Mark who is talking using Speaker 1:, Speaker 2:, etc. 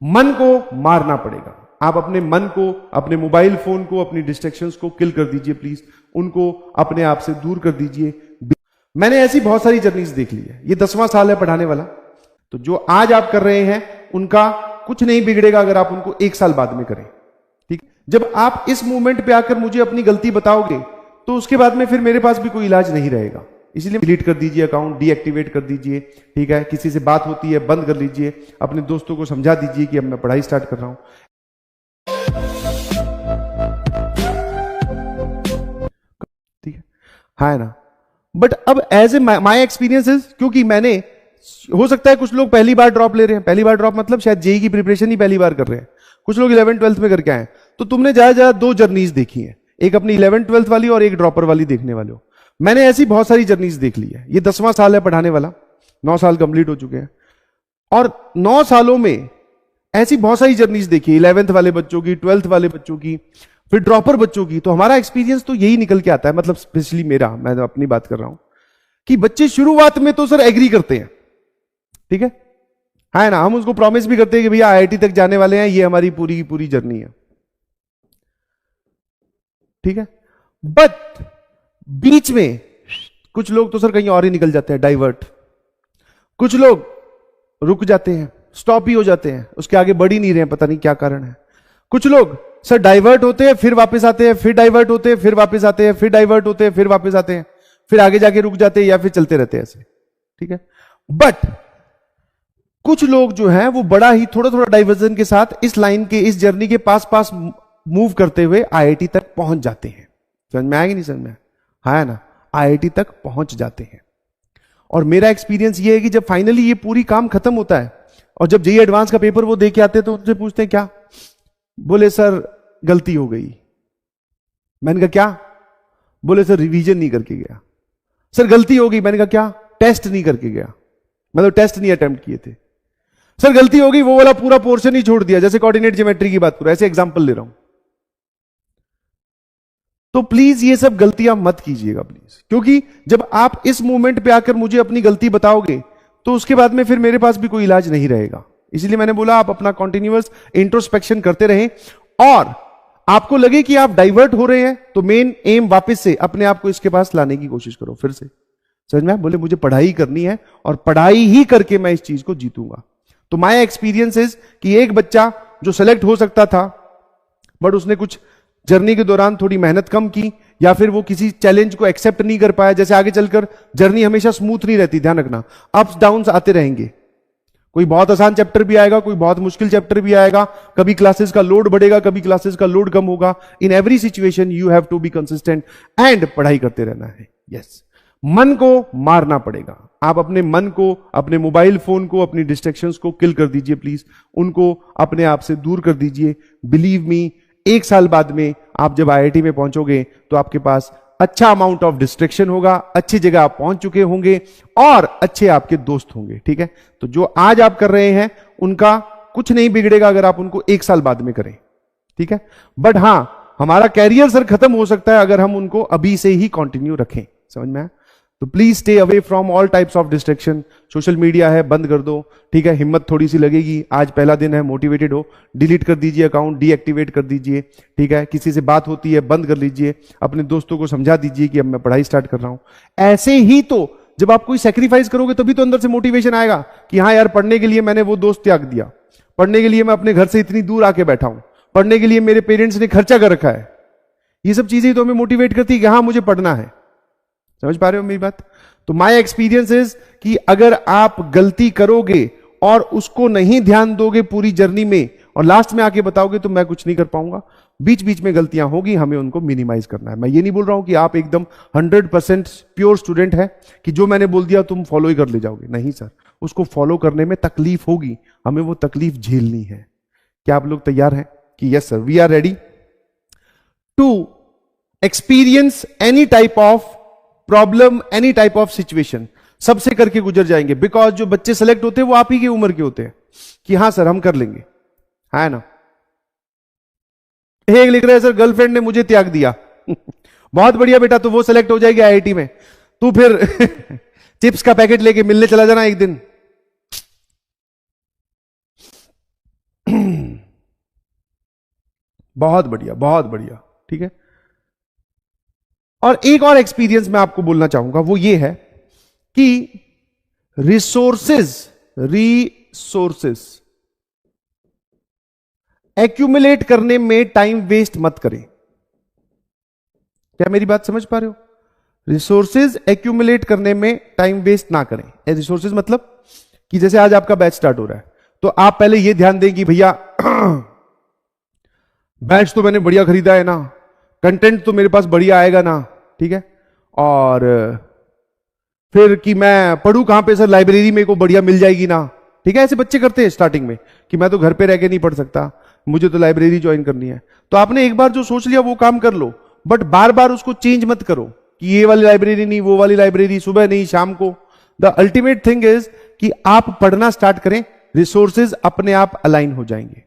Speaker 1: मन को मारना पड़ेगा। आप अपने मन को, अपने मोबाइल फोन को, अपनी डिस्ट्रैक्शंस को किल कर दीजिए प्लीज, उनको अपने आप से दूर कर दीजिए। मैंने ऐसी बहुत सारी जर्नीज देख ली है, ये 10वां साल है पढ़ाने वाला। तो जो आज आप कर रहे हैं उनका कुछ नहीं बिगड़ेगा अगर आप उनको 1 साल बाद में करें, ठीक। जब आप इस मूवमेंट पे आकर मुझे अपनी गलती बताओगे तो उसके बाद में फिर मेरे पास भी कोई इलाज नहीं रहेगा। इसलिए डिलीट कर दीजिए अकाउंट, डीएक्टिवेट कर दीजिए, ठीक है। किसी से बात होती है बंद कर लीजिए, अपने दोस्तों को समझा दीजिए कि अब मैं पढ़ाई स्टार्ट कर रहा हूं। ठीक है, हाँ ना। बट अब एज ए माई एक्सपीरियंसेस, क्योंकि मैंने, हो सकता है कुछ लोग पहली बार ड्रॉप ले रहे हैं, पहली बार ड्रॉप मतलब शायद जेई की प्रिपरेशन ही पहली बार कर रहे हैं, कुछ लोग 11th-12th में करके आए, तो तुमने ज्यादा 2 जर्नीज देखी है, एक अपनी 11th-12th वाली और एक ड्रॉपर वाली देखने वाले हो। मैंने ऐसी बहुत सारी जर्नीज देख ली है, ये 10वां साल है पढ़ाने वाला, 9 साल कंप्लीट हो चुके हैं, और 9 सालों में ऐसी बहुत सारी जर्नीज देखी, 11th वाले बच्चों की, 12th वाले बच्चों की, फिर ड्रॉपर बच्चों की। तो हमारा एक्सपीरियंस तो यही निकल के आता है, मतलब स्पेशली मेरा, मैं अपनी बात कर रहा हूं, कि बच्चे शुरुआत में तो सर एग्री करते हैं, ठीक है ना। हम उसको प्रॉमिस भी करते हैं कि भैया आईआईटी तक जाने वाले हैं, ये हमारी पूरी की पूरी जर्नी है, ठीक है। बट बीच में कुछ लोग तो सर कहीं और ही निकल जाते हैं, डाइवर्ट। कुछ लोग रुक जाते हैं, स्टॉप ही हो जाते हैं, उसके आगे बढ़ ही नहीं रहे हैं, पता नहीं क्या कारण है। कुछ लोग सर डाइवर्ट होते हैं, फिर वापस आते हैं, फिर डाइवर्ट होते हैं, फिर वापस आते हैं, फिर डाइवर्ट होते हैं, फिर वापस आते हैं, फिर आगे जाके रुक जाते हैं, या फिर चलते रहते हैं ऐसे, ठीक है। बट कुछ लोग जो हैं वो बड़ा ही थोड़ा थोड़ा डाइवर्जन के साथ इस लाइन के, इस जर्नी के पास पास मूव करते हुए आईआईटी तक पहुंच जाते हैं। समझ में आया कि नहीं समझ में? हाँ ना, आईआईटी तक पहुंच जाते हैं। और मेरा एक्सपीरियंस ये है कि जब फाइनली ये पूरी काम खत्म होता है और जब जेईई एडवांस का पेपर वो दे के आते हैं तो उनसे पूछते हैं क्या, बोले सर गलती हो गई। मैंने कहा क्या? बोले सर रिवीजन नहीं करके गया। सर गलती हो गई। मैंने कहा क्या? टेस्ट नहीं करके गया, मतलब टेस्ट नहीं अटेम्प्ट किए थे। सर गलती हो गई, वो वाला पूरा पोर्शन ही छोड़ दिया, जैसे कोऑर्डिनेट ज्योमेट्री की बात करो, ऐसे एग्जांपल ले रहा हूं। तो प्लीज ये सब गलतियां मत कीजिएगा प्लीज, क्योंकि जब आप इस मूवमेंट पे आकर मुझे अपनी गलती बताओगे तो उसके बाद में फिर मेरे पास भी कोई इलाज नहीं रहेगा। इसलिए मैंने बोला आप अपना कॉन्टिन्यूअस इंट्रोस्पेक्शन करते रहें, और आपको लगे कि आप डाइवर्ट हो रहे हैं तो मेन एम वापस से अपने आप को इसके पास लाने की कोशिश करो फिर से। समझ में? बोले मुझे पढ़ाई करनी है और पढ़ाई ही करके मैं इस चीज को जीतूंगा। तो माय एक्सपीरियंस इज कि एक बच्चा जो सेलेक्ट हो सकता था बट उसने कुछ जर्नी के दौरान थोड़ी मेहनत कम की, या फिर वो किसी चैलेंज को एक्सेप्ट नहीं कर पाया, जैसे आगे चलकर जर्नी हमेशा स्मूथ नहीं रहती, ध्यान रखना, अप्स डाउन्स आते रहेंगे। कोई बहुत आसान चैप्टर भी आएगा, कोई बहुत मुश्किल चैप्टर भी आएगा, कभी क्लासेस का लोड बढ़ेगा, कभी क्लासेस का लोड कम होगा। In every situation you have to be consistent and पढ़ाई करते रहना है। यस, मन को मारना पड़ेगा। आप अपने मन को, अपने मोबाइल फोन को, अपनी डिस्ट्रैक्शंस को किल कर दीजिए प्लीज, उनको अपने आप से दूर कर दीजिए। बिलीव मी, 1 साल बाद में आप जब आईआईटी में पहुंचोगे तो आपके पास अच्छा अमाउंट ऑफ डिस्ट्रैक्शन होगा, अच्छी जगह आप पहुंच चुके होंगे और अच्छे आपके दोस्त होंगे, ठीक है। तो जो आज आप कर रहे हैं उनका कुछ नहीं बिगड़ेगा अगर आप उनको 1 साल बाद में करें, ठीक है। बट हां, हमारा कैरियर सर खत्म हो सकता है अगर हम उनको अभी से ही कंटिन्यू रखें। समझ में आया? तो please stay away from all types of distraction. Social media है, बंद कर दो, ठीक है। हिम्मत थोड़ी सी लगेगी, आज पहला दिन है, मोटिवेटेड हो, डिलीट कर दीजिए अकाउंट, डीएक्टिवेट कर दीजिए, ठीक है। किसी से बात होती है बंद कर लीजिए, अपने दोस्तों को समझा दीजिए कि अब मैं पढ़ाई स्टार्ट कर रहा हूं। ऐसे ही तो जब आप कोई सेक्रीफाइस करोगे तभी तो अंदर से मोटिवेशन आएगा कि हाँ यार, पढ़ने के लिए मैंने वो दोस्त त्याग दिया, पढ़ने के लिए मैं अपने घर से इतनी दूर आके बैठा हूं, पढ़ने के लिए मेरे पेरेंट्स ने खर्चा कर रखा है। ये सब चीजें तो हमें मोटिवेट करती है कि हाँ मुझे पढ़ना है। समझ पा रहे हो मेरी बात? तो माय एक्सपीरियंस इज कि अगर आप गलती करोगे और उसको नहीं ध्यान दोगे पूरी जर्नी में और लास्ट में आके बताओगे तो मैं कुछ नहीं कर पाऊंगा। बीच बीच में गलतियां होगी, हमें उनको मिनिमाइज करना है। मैं ये नहीं बोल रहा हूं कि आप एकदम 100% प्योर स्टूडेंट है कि जो मैंने बोल दिया तुम फॉलो ही कर ले जाओगे। नहीं सर, उसको फॉलो करने में तकलीफ होगी, हमें वो तकलीफ झेलनी है। क्या आप लोग तैयार हैं कि yes sir we are ready to experience any type of problem, any type of situation, सबसे करके गुजर जाएंगे। बिकॉज जो बच्चे सेलेक्ट होते हैं वो आप ही की उम्र के होते हैं कि हाँ सर हम कर लेंगे, है ना। एक लिख रहे हैं सर गर्लफ्रेंड ने मुझे त्याग दिया बहुत बढ़िया बेटा, तो वो सेलेक्ट हो जाएगी आईआईटी में, तू फिर चिप्स का पैकेट लेके मिलने चला जाना एक दिन बहुत बढ़िया, बहुत बढ़िया, ठीक है। और एक और एक्सपीरियंस मैं आपको बोलना चाहूंगा, वो ये है कि रिसोर्सेज एक्यूमुलेट करने में टाइम वेस्ट मत करें। क्या मेरी बात समझ पा रहे हो? रिसोर्सेज एक्यूमुलेट करने में टाइम वेस्ट ना करें। रिसोर्सेज मतलब कि जैसे आज आपका बैच स्टार्ट हो रहा है, तो आप पहले ये ध्यान दें कि भैया बैच तो मैंने बढ़िया खरीदा है ना, कंटेंट तो मेरे पास बढ़िया आएगा ना, ठीक है, और फिर कि मैं पढ़ूं कहां पे सर, लाइब्रेरी में को बढ़िया मिल जाएगी ना, ठीक है। ऐसे बच्चे करते हैं स्टार्टिंग में कि मैं तो घर पे रह के नहीं पढ़ सकता, मुझे तो लाइब्रेरी ज्वाइन करनी है। तो आपने एक बार जो सोच लिया वो काम कर लो, बट बार बार उसको चेंज मत करो कि ये वाली लाइब्रेरी नहीं, वो वाली लाइब्रेरी, सुबह नहीं शाम को। द अल्टीमेट थिंग इज कि आप पढ़ना स्टार्ट करें, रिसोर्सेज अपने आप अलाइन हो जाएंगे।